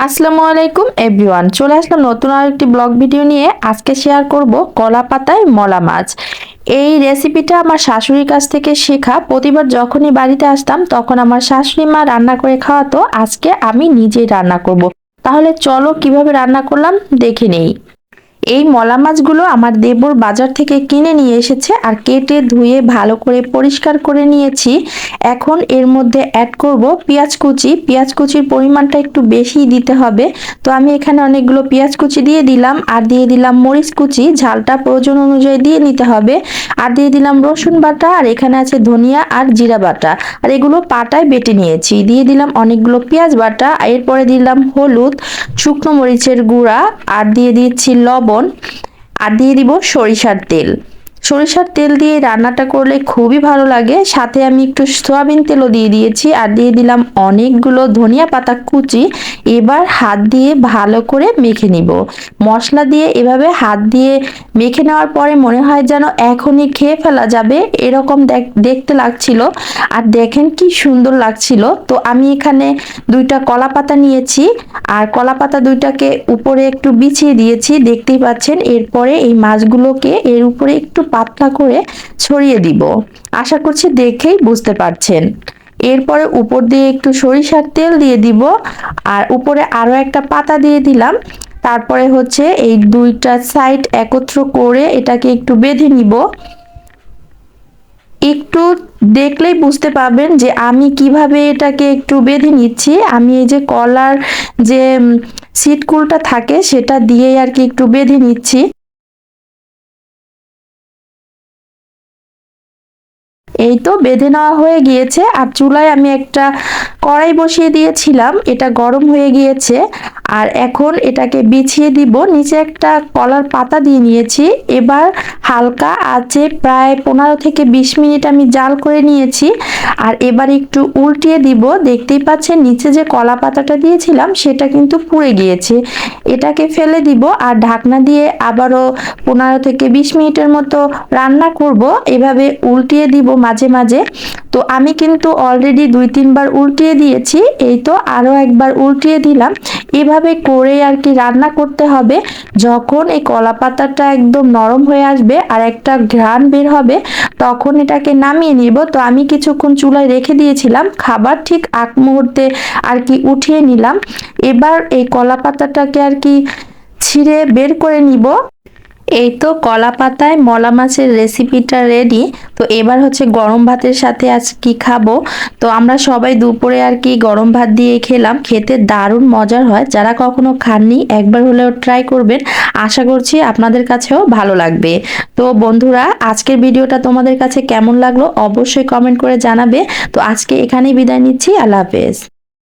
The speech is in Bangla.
আসসালামু আলাইকুম এভরিওয়ান, চলে আসলাম নতুন আরেকটি ব্লগ ভিডিও নিয়ে। আজকে শেয়ার করব কলা পাতায় মলা মাছ। এই রেসিপিটা আমার শাশুড়ির কাছ থেকে শেখা। প্রতিবার যখনই বাড়িতে আসতাম তখন আমার শাশুড়ি মা রান্না করে খাওয়াতো। আজকে আমি নিজেই রান্না করব। তাহলে চলো কিভাবে রান্না করলাম দেখে নেই। এই মলা মাছগুলো আমার দেবর বাজার থেকে কিনে নিয়ে এসেছে আর কেটে ধুয়ে ভালো করে পরিষ্কার করে নিয়েছি। এখন এর মধ্যে অ্যাড করব পেঁয়াজ কুচি। পেঁয়াজ কুচির পরিমাণটা একটু বেশি দিতে হবে। তো আমি এখানে অনেকগুলো পেঁয়াজ কুচি দিয়ে দিলাম, আর দিয়ে দিলাম মরিচ কুচি, ঝালটা প্রয়োজন অনুযায়ী দিয়ে নিতে হবে। আর দিয়ে দিলাম রসুন বাটা, আর এখানে আছে ধনিয়া আর জিরা বাটা, আর এগুলো পাটায় বেটে নিয়েছি। দিয়ে দিলাম অনেকগুলো পেঁয়াজ বাটা, এরপরে দিলাম হলুদ, শুকনো মরিচের গুঁড়া, আর দিয়ে দিচ্ছি লবণ, আর দিয়ে দিব সরিষার তেল। সরিষার তেল দিয়ে রান্নাটা করলে খুবই ভালো লাগে। সাথে আমি একটু সয়াবিন তেলও দিয়ে দিয়েছি, আর দিয়ে দিলাম অনেকগুলো ধনিয়া পাতা কুচি। এবার হাত দিয়ে ভালো করে মেখে নিব। মশলা দিয়ে এভাবে হাত দিয়ে মেখে নেওয়ার পরে মনে হয় যেন এখনই খেয়ে ফেলা যাবে এরকম দেখতে লাগছিল। আর দেখেন কি সুন্দর লাগছিল। তো আমি এখানে দুইটা কলা পাতা নিয়েছি, আর কলা পাতা দুইটাকে উপরে একটু বিছিয়ে দিয়েছি, দেখতেই পাচ্ছেন। এরপরে এই মাছগুলোকে এর উপরে একটু পাতলা করে ছড়িয়ে দিব। আশা করছি দেখেই বুঝতে পারছেন। এরপরে উপর দিয়ে একটু সরিষার তেল দিয়ে দিব, আর উপরে আরো একটা পাতা দিয়ে দিলাম। তারপরে হচ্ছে এই দুইটা সাইড একত্র করে এটাকে একটু বেঁধে নিব। একটু দেখলেই বুঝতে পারবেন যে আমি কিভাবে এটাকে একটু বেঁধে নিচ্ছি। আমি এই যে কলার যে সিটকুলটা থাকে সেটা দিয়ে আর কি একটু বেঁধে নিচ্ছি। এই তো বেঁধে নেওয়া হয়ে গিয়েছে। আর চুলায় আমি একটা কড়াই বসিয়ে দিয়েছিলাম, এটা গরম হয়ে গিয়েছে। আর এখন এটাকে বিছিয়ে দিব। নিচে একটা কলার পাতা দিয়ে নিয়েছি। এবার হালকা আঁচে প্রায় 15 থেকে 20 মিনিট আমি জাল করে নিয়েছি। আর এবার একটু উল্টিয়ে দিব। দেখতেই পাচ্ছেন নিচে যে কলা পাতাটা দিয়েছিলাম সেটা কিন্তু পুড়ে গিয়েছে। এটাকে ফেলে দিব আর ঢাকনা দিয়ে আবারও 15 থেকে 20 মিনিটের মতো রান্না করব। এভাবে উল্টিয়ে দিব মাঝে মাঝে। তো আমি কিন্তু অলরেডি 2-3 বার উল্টিয়ে দিয়েছি। এই তো আরো একবার উল্টিয়ে দিলাম। এভাবে করে আর কি রান্না করতে হবে। যখন এই কলা পাতাটা একদম নরম হয়ে আসবে আর একটা ঘ্রাণ বের হবে, তখন এটাকে নামিয়ে নিব। তো আমি কিছুক্ষণ চুলায় রেখে দিয়েছিলাম, খাবার ঠিক আগ মুহূর্তে আর কি উঠিয়ে নিলাম। এবার এই কলা পাতাটাকে আর কি ছিঁড়ে বের করে নিব। এই তো কলা পাতায় মলা মাছের রেসিপিটা রেডি। তো এবার হচ্ছে গরম ভাতের সাথে আজ কি খাবো। তো আমরা সবাই দুপুরে আর কি গরম ভাত দিয়ে খেলাম। খেতে দারুণ মজার হয়। যারা কখনো খাননি একবার হলেও ট্রাই করবেন। আশা করছি আপনাদের কাছেও ভালো লাগবে। তো বন্ধুরা, আজকের ভিডিওটা তোমাদের কাছে কেমন লাগলো অবশ্যই কমেন্ট করে জানাবে। তো আজকে এখানেই বিদায় নিচ্ছি। আল্লাহ হাফেজ।